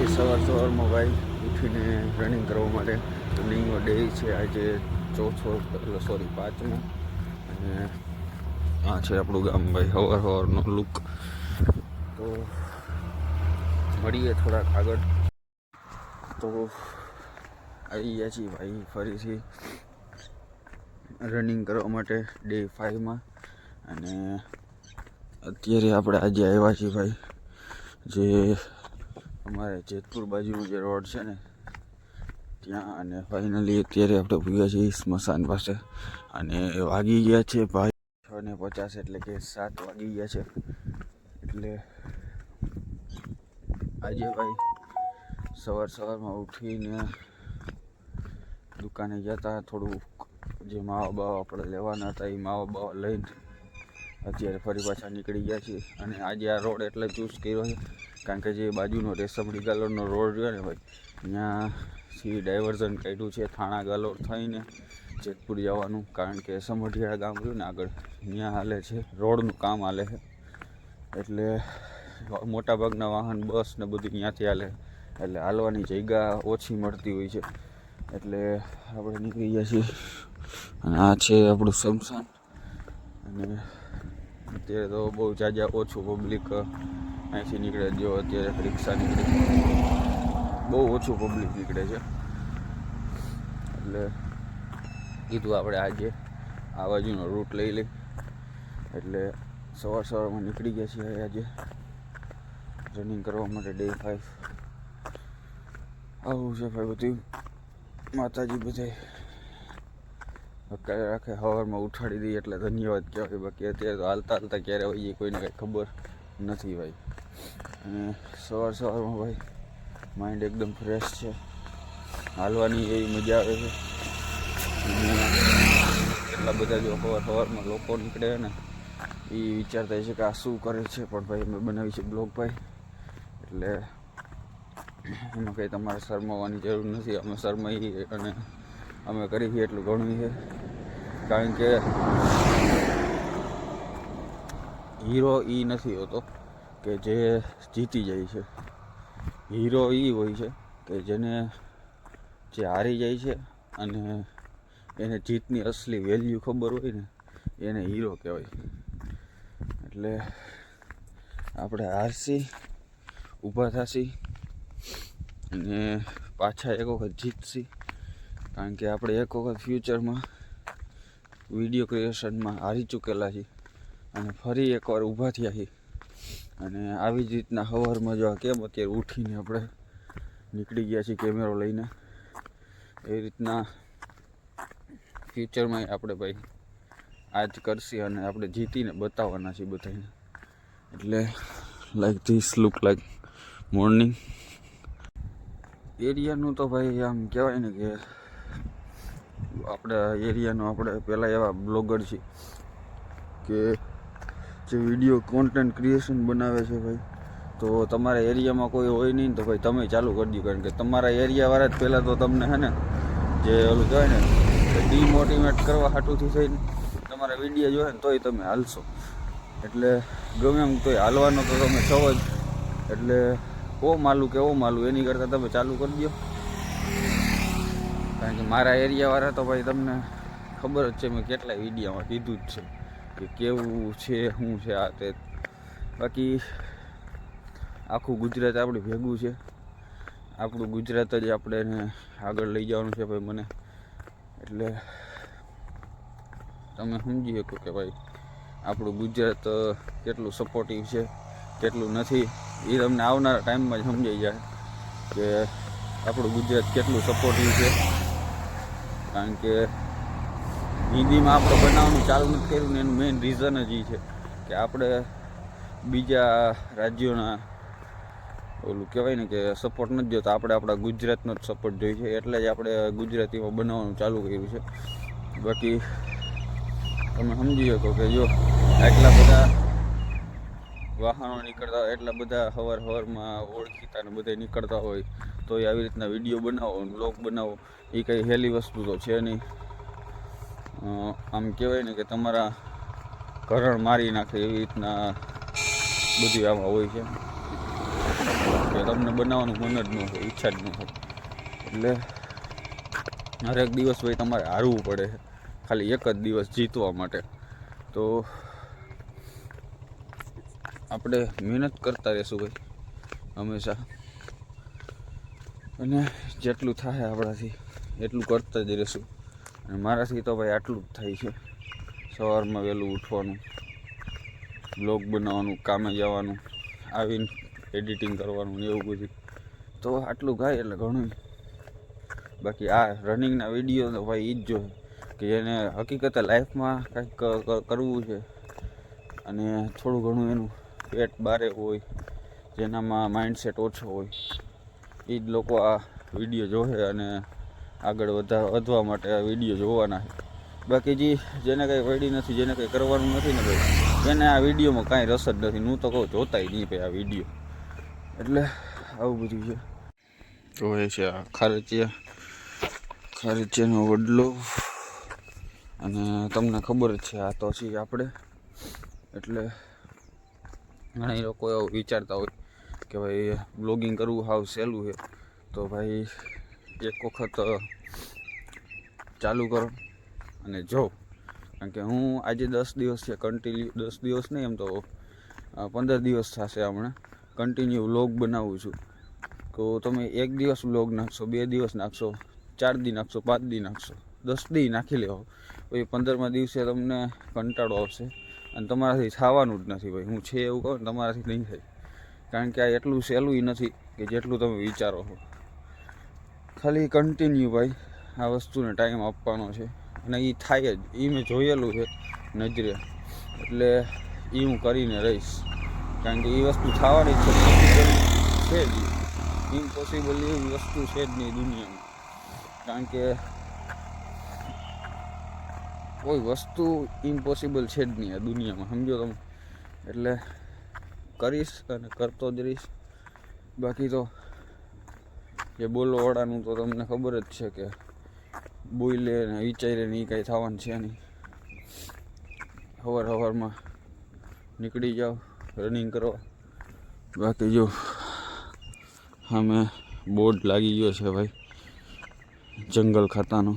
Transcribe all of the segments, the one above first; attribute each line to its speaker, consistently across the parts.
Speaker 1: આજથી સવારમાં ભાઈ ઉઠીને રનિંગ કરવા માટે રનિંગનો ડે છે આજે પાંચમો અને આ છે આપણું ગામ ભાઈ સવારનો લુક. તો મળીએ થોડાક આગળ. તો આવી ગયા છીએ ભાઈ ફરીથી રનિંગ કરવા માટે ડે 5માં. અને અત્યારે આપણે આજે આવ્યા છીએ ભાઈ જે અમારે જેતપુર બાજુનો જે રોડ છે ને ત્યાં. અને ફાઇનલી અત્યારે આપણે ભૂગ્યા છીએ સ્મશાન પાસે અને વાગી ગયા છે ભાઈ 6:50 એટલે કે 7 વાગી ગયા છે. એટલે આજે ભાઈ સવારમાં ઉઠીને દુકાને ગયા હતા. થોડું જે માવા બાવા આપણે લેવાના હતા એ માવા બાવા લઈને અત્યારે ફરી પાછા નીકળી ગયા છીએ. અને આજે આ રોડ એટલે ચૂઝ કર્યો છે કારણ કે જે બાજુનો રેશમડી ગાલોરનો રોડ રહ્યો ને ભાઈ ત્યાંથી ડાયવર્ઝન કાઢ્યું છે થાણા ગાલોર થઈને જેતપુર જવાનું. કારણ કે સમઢિયાળા ગામ રહ્યું ને આગળ ત્યાં હાલે છે રોડનું કામ હાલે છે. એટલે મોટાભાગના વાહન બસ ને બધું ત્યાંથી હાલે એટલે હાલવાની જગ્યા ઓછી મળતી હોય છે. એટલે આપણે નીકળી ગયા છીએ અને આ છે આપણું સ્મશાન. અને અત્યારે તો બહુ જાજા ઓછું પબ્લિક અહીંથી નીકળે. જો અત્યારે રિક્ષા નીકળે બહુ ઓછું પબ્લિક નીકળે છે. એટલે કીધું આપણે આજે આ બાજુનો રૂટ લઈ લઈ. એટલે સવારમાં નીકળી ગયા છીએ આજે રનિંગ કરવા માટે ડે 5. આવું છે ભાઈ બધું. માતાજી બધાય હકાય રાખે. સવારમાં ઉઠાડી દઈએ એટલે ધન્યવાદ કહેવાય. બાકી અત્યારે તો હાલતા ક્યારે હોઈએ કોઈને કંઈ ખબર નથી ભાઈ. અને સવારમાં ભાઈ માઇન્ડ એકદમ ફ્રેશ છે. હાલવાની એવી મજા આવે છે. અને એટલા બધા જો સવારમાં લોકો નીકળે ને એ વિચારતા છે કે આ શું કરે છે. પણ ભાઈ અમે બનાવી છે બ્લોગ ભાઈ. એટલે એમાં કંઈ તમારે શરમાવાની જરૂર નથી. અમે શરમાઈએ અને અમે કરી છીએ એટલું ઘણું છે. કારણ કે હીરો એ નથી હોતો કે જે જીતી જાય છે. હીરો એ હોય છે કે જે હારી જાય છે અને એને જીતની અસલી વેલ્યુ ખબર હોય ને એને હીરો કહેવાય. એટલે આપણે હારસી ઊભા થશી અને પાછા એક વખત જીતશી. કારણ કે આપણે એક વખત ફ્યુચરમાં વિડીયો ક્રિએશનમાં હારી ચૂકેલા છીએ અને ફરી એકવાર ઊભા થયા છીએ. અને આવી જ રીતના સવારમાં જો કેમ અત્યારે ઉઠીને આપણે નીકળી ગયા છીએ કેમેરો લઈને એ રીતના ફ્યુચરમાં આપણે ભાઈ આ જ કરશી અને આપણે જીતીને બતાવવાના છીએ બધાને. એટલે like this look like morning. એરિયાનું તો ભાઈ આમ કહેવાય ને કે આપણા એરિયાનો આપણે પહેલાં એવા બ્લોગર છે કે જે વિડીયો કોન્ટેન્ટ ક્રિએશન બનાવે છે ભાઈ. તો તમારા એરિયામાં કોઈ હોય નહીં તો ભાઈ તમે ચાલુ કરી દો. કારણ કે તમારા એરિયાવાળા જ પહેલાં તો તમને છે ને જે ઓલું કહેવાય ને ડિમોટિવેટ કરવા હાટુથી થઈને તમારા વિડીયો જોવે ને તોય તમે હાલશો. એટલે ગમે એમ તોય હાલવાનો તો તમે છો જ. એટલે ઓ માલું એની કરતાં તમે ચાલુ કરી દો. કારણ કે મારા એરિયાવાળા તો ભાઈ તમને ખબર જ છે મેં કેટલાય વિડીયોમાં કીધું જ છે કે કેવું છે શું છે આ તે. બાકી આખું ગુજરાત આપણે ભેગું છે. આપણું ગુજરાત જ આપણે એને આગળ લઈ જવાનું છે ભાઈ મને. એટલે તમે સમજી શકો કે ભાઈ આપણું ગુજરાત કેટલું સપોર્ટિવ છે કેટલું નથી. એ તમને આવનારા ટાઈમમાં જ સમજાઈ જાય કે આપણું ગુજરાત કેટલું સપોર્ટિવ છે. કારણ કે હિન્દીમાં આપણે બનાવવાનું ચાલુ નથી કર્યું ને એનું મેઇન રીઝન જ એ છે કે આપણે બીજા રાજ્યોના ઓલું કહેવાય ને કે સપોર્ટ નથી જોતા. આપણે આપણા ગુજરાતનો જ સપોર્ટ જોઈએ છે. એટલે જ આપણે ગુજરાતીમાં બનાવવાનું ચાલુ કર્યું છે. બાકી તમે સમજી શકો કે જો આટલા બધા વાહનો નીકળતા હોય એટલા બધા સવારમાં ઓળખીતા ને બધા નીકળતા હોય તો એ આવી રીતના વિડીયો બનાવો બ્લોગ બનાવો એ કંઈ હેલી વસ્તુ તો છે નહીં. આમ કહેવાય ને કે તમારા ઘરણ મારી નાખે એવી રીતના બધું આમાં હોય છે. કે થાય, તમને બનાવવાનું મન જ ન થાય, ઈચ્છા જ ન થાય. એટલે હરેક દિવસ ભાઈ તમારે હારવું પડે છે, ખાલી એક જ દિવસ જીતવા માટે. તો આપણે મહેનત કરતા રહીશું ભાઈ હંમેશા, અને જેટલું થાય આપણાથી એટલું કરતા જ રહીશું. અને મારાથી તો ભાઈ આટલું જ થાય છે. સવારમાં વહેલું ઉઠવાનું, બ્લોગ બનાવવાનું, કામે જવાનું, આવીને એડિટિંગ કરવાનું ને એવું બધું. તો આટલું થાય એટલે ઘણું. બાકી આ રનિંગના વિડીયો તો ભાઈ એ જ જોઈએ કે જેને હકીકતે લાઈફમાં કંઈક કરવું છે અને થોડું ઘણું એનું પેટ બારે હોય, જેનામાં માઇન્ડસેટ ઓછો હોય, એ જ લોકો આ વિડીયો જોવે અને આગળ વધવા માટે આ વિડીયો જોવાના છે. બાકી જેને કંઈ વળી નથી, જેને કંઈ કરવાનું નથી ને ભાઈ, એને આ વિડીયોમાં કાંઈ રસ જ નથી. હું તો કહું જોતાય નહીં ભાઈ આ વિડીયો. એટલે આવું બધું છે. તો એ છે આ ખારેચિયાનો વડલો, અને તમને ખબર જ છે આ તો છીએ આપણે. એટલે ઘણા લોકો એવું વિચારતા હોય કે ભાઈ બ્લોગિંગ કરવું હાવ સહેલું છે. તો ભાઈ એક વખત ચાલુ કરો અને જો. કારણ કે હું આજે 10 દિવસ છે કન્ટિન્યુ, 10 દિવસ નહીં એમ તો 15 દિવસ થશે હમણાં કન્ટિન્યુ વ્લોગ બનાવું છું. તો તમે એક દિવસ વ્લોગ નાખશો, 2 દિવસ નાખશો, 4 દી નાખશો, 5 દી નાખશો, 10 દી નાખી લેવો, પછી 15મા દિવસે તમને કંટાળો આવશે અને તમારાથી થવાનું જ નથી ભાઈ. હું છે એવું કહું ને, તમારાથી નહીં થાય. કારણ કે આ એટલું સહેલું નથી કે જેટલું તમે વિચારો છો. ખાલી કન્ટિન્યુ ભાઈ આ વસ્તુને ટાઈમ આપવાનો છે અને એ થાય જ. એ મેં જોયેલું છે નજરે, એટલે એ હું કરીને રહીશ. કારણ કે એ વસ્તુ થવાની છે જ. ઇમ્પોસિબલ એવી વસ્તુ છે જ નહીં દુનિયામાં. કારણ કે કોઈ વસ્તુ ઇમ્પોસિબલ છે જ નહીં આ દુનિયામાં, સમજો તમે. એટલે કરીશ અને કરતો જ રહીશ. બાકી તો જે બોલવાળાનું તો તમને ખબર જ છે કે બોલે ને વિચારે ને એ કાંઈ થવાનું છે નહીં. સવારમાં નીકળી જાઓ રનિંગ કરવા. બાકી જો સામે બોર્ડ લાગી ગયો છે ભાઈ જંગલ ખાતાનો,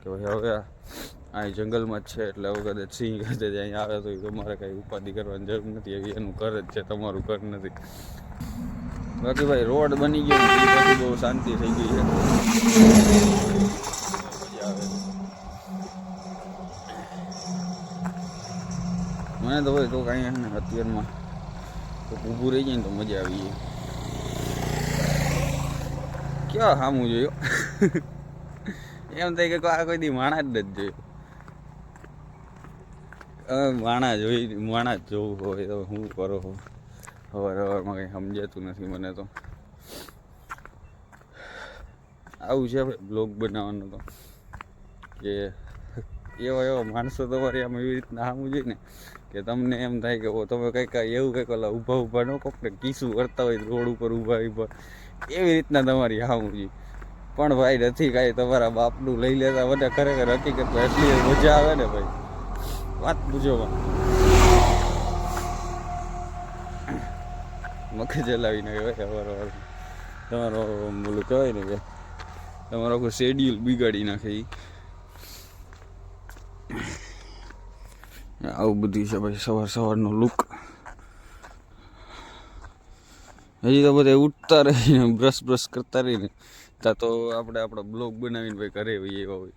Speaker 1: કે ભાઈ હવે આ જંગલમાં જ છે. એટલે હવે કદાચ સિંહ કદાચ અહીં આવે તો તમારે કાંઈ ઉપાધિ કરવાની જરૂર નથી. એવી એનું ઘર જ છે, તમારું ઘર નથી. બાકી ભાઈ રોડ બની ગયો પછી બહુ શાંતિ થઈ ગઈ છે. મજા આવે. મને તો ભાઈ તો કાંઈ ને અત્યારમાં તો ઊભું રહી જાય ને તો મજા આવી જાય. ક્યાં સામું જોયો એમ થાય કે આ કોઈ દી માણા જ નથી જોયું. માણા જ જોવું હોય તો શું કરો છો? સવારમાં કંઈ સમજાતું નથી મને તો. આવું છે ભાઈ બ્લોગ બનાવવાનું તો, કે એવા માણસો તમારે આમ એવી રીતના સામું જોઈએ ને કે તમને એમ થાય કે તમે કંઈક એવું કંઈક ઓલા ઊભા ન કોકને કીસું કરતા હોય રોડ ઉપર ઊભા એવી રીતના તમારી સામું જોઈએ. પણ ભાઈ નથી કાંઈ, તમારા બાપનું લઈ લેતા બધા ખરેખર હકીકતમાં એટલી મજા આવે ને ભાઈ, વાત પૂછોમાં. મગજ ચલાવી નાખે ભાઈ સવાર તમારો બોલું કહેવાય ને કે તમારો કોઈ શેડ્યુલ બિગાડી નાખે. આવું બધું છે ભાઈ સવારનો લુક. હજી તો બધા ઉઠતા રહીને બ્રશ કરતા રહીને ત્યાં તો આપણે આપણા બ્લોગ બનાવીને ભાઈ ઘરે હોઈએ એવા હોય.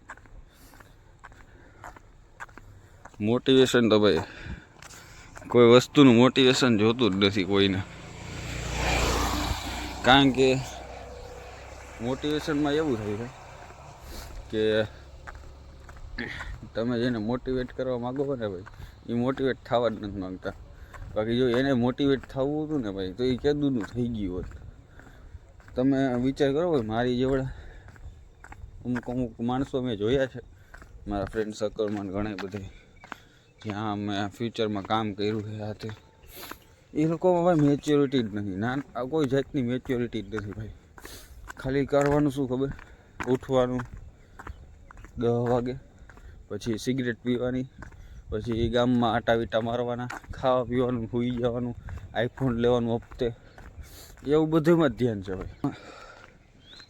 Speaker 1: મોટિવેશન તો ભાઈ કોઈ વસ્તુનું મોટિવેશન જોતું જ નથી કોઈને. કારણ કે મોટિવેશનમાં એવું થાય છે કે તમે જેને મોટિવેટ કરવા માગો છો ને ભાઈ, એ મોટિવેટ થવા જ નથી માગતા. બાકી જો એને મોટિવેટ થવું હતું ને ભાઈ તો એ કેદુંનું થઈ ગયું હોત. તમે વિચાર કરો ભાઈ, મારી જેવડા અમુક માણસો મેં જોયા છે મારા ફ્રેન્ડ સર્કલમાં ઘણા બધા, જ્યાં મેં ફ્યુચરમાં કામ કર્યું છે હાથે. એ લોકોમાં ભાઈ મેચ્યોરિટી જ નથી. કોઈ જાતની મેચ્યોરિટી જ નથી ભાઈ. ખાલી કરવાનું શું ખબર, ઉઠવાનું 10 વાગે, પછી સિગરેટ પીવાની, પછી ગામમાં આટા વીટા મારવાના, ખાવા પીવાનું, સૂઈ જવાનું, આઈફોન લેવાનું હપ્તે, એવું બધુંમાં જ ધ્યાન છે ભાઈ.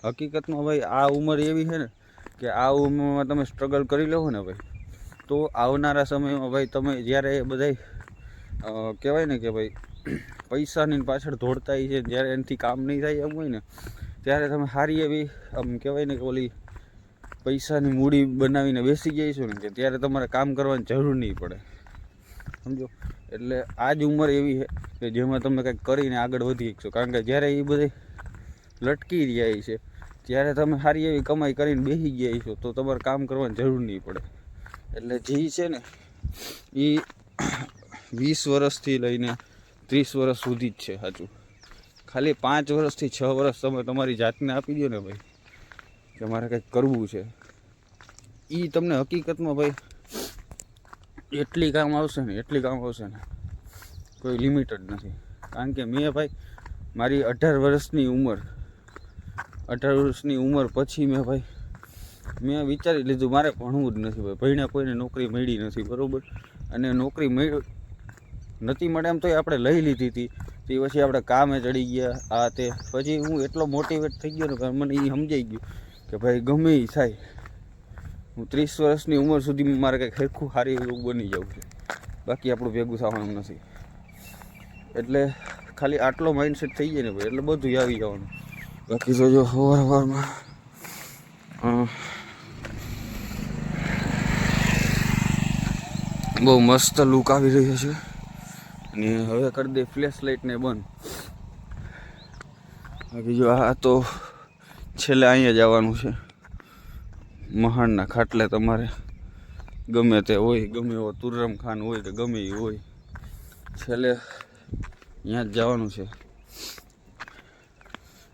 Speaker 1: હકીકતમાં ભાઈ આ ઉંમર એવી છે ને કે આ ઉંમરમાં તમે સ્ટ્રગલ કરી લો ને ભાઈ, તો આવનારા સમયમાં ભાઈ તમે જ્યારે બધા કહેવાય ને કે ભાઈ પૈસાની પાછળ દોડતા છે, જ્યારે એનાથી કામ નહીં થાય એમ હોય ને, ત્યારે તમે સારી એવી આમ કહેવાય ને કે ઓલી પૈસાની મૂડી બનાવીને બેસી જઈશું ને કે ત્યારે તમારે કામ કરવાની જરૂર નહીં પડે, સમજો. એટલે આ જ ઉંમર એવી છે કે જેમાં તમે કંઈક કરીને આગળ વધી શકશો. કારણ કે જ્યારે એ બધી લટકી રહ્યા છે ત્યારે તમે સારી એવી કમાઈ કરીને બેસી ગયા છો તો તમારે કામ કરવાની જરૂર નહીં પડે. એટલે જે છે ને એ 20 વર્ષથી લઈને 30 વર્ષ સુધી જ છે સાચું. ખાલી 5 વર્ષથી 6 વર્ષ તમે તમારી જાતને આપી દો ને ભાઈ કે મારે કંઈક કરવું છે, એ તમને હકીકતમાં ભાઈ એટલી કામ આવશે ને કોઈ લિમિટ જ નથી. કારણ કે મેં ભાઈ મારી 18 વર્ષની ઉંમર પછી મેં વિચારી લીધું મારે ભણવું જ નથી ભાઈ. ભણ્યા કોઈને નોકરી મળી નથી, બરાબર. અને નોકરી નથી મળે એમ તોય આપણે લઈ લીધી હતી. તે પછી આપણે કામે ચડી ગયા આ તે. પછી હું એટલો મોટિવેટ થઈ ગયો ને મને એ સમજાઈ ગયું કે ભાઈ ગમે એ થાય, હું 30 વર્ષની ઉંમર સુધી મારે કંઈક સરખું સારી એવું બની જવું છે, બાકી આપણું ભેગું થવાનું નથી. એટલે ખાલી આટલો માઇન્ડસેટ થઈ જાય ને ભાઈ એટલે બધું આવી જવાનું. બાકી તો જો સવારમાં બહુ મસ્ત લુક આવી રહ્યો છે. અને હવે કરી દે ફ્લેશ લાઇટને બંધ. બાકી જો આ તો છેલ્લે અહીંયા જવાનું છે મહાણના ખાટલે. તમારે ગમે તે હોય, ગમે એવો તુર્રમ ખાન હોય કે ગમે એ હોય, છેલ્લે અહીંયા જ જવાનું છે.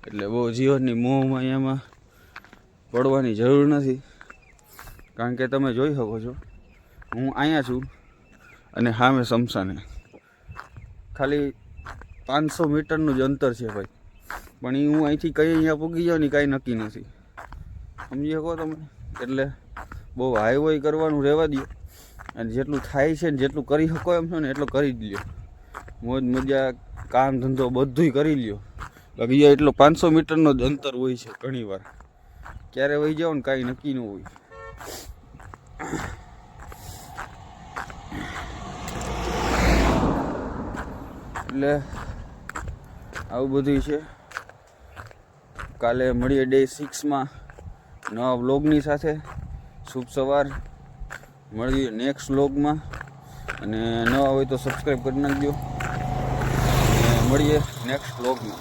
Speaker 1: એટલે બહુ જીવનની મોહમાં અહીંયામાં પડવાની જરૂર નથી. કારણ કે તમે જોઈ શકો છો હું અહીંયા છું અને સામે શમશાને ખાલી 500 મીટરનું જ અંતર છે ભાઈ. પણ એ હું અહીંથી કઈ અહીંયા પૂગી જાઉં ને કાંઈ નક્કી નથી, સમજી શકો તમે. એટલે બહુ હાઈવોય કરવાનું રહેવા દો, અને જેટલું થાય છે ને જેટલું કરી શકો એમ છો ને એટલું કરી જ લ્યો. મોજ મજા કામ ધંધો બધુંય કરી લ્યો. બાકી એટલો 500 મીટરનો જ અંતર હોય છે ઘણી વાર. ક્યારે વહી જાઓ ને કાંઈ નક્કી ન હોય. એટલે આવું બધું છે. કાલે મળીએ ડે 6માં નવા વ્લોગની સાથે. શુભ સવાર. મળીએ નેક્સ્ટ વ્લોગમાં. અને નવા હોય તો સબસ્ક્રાઈબ કરી નાખજો. અને મળીએ નેક્સ્ટ વ્લોગમાં.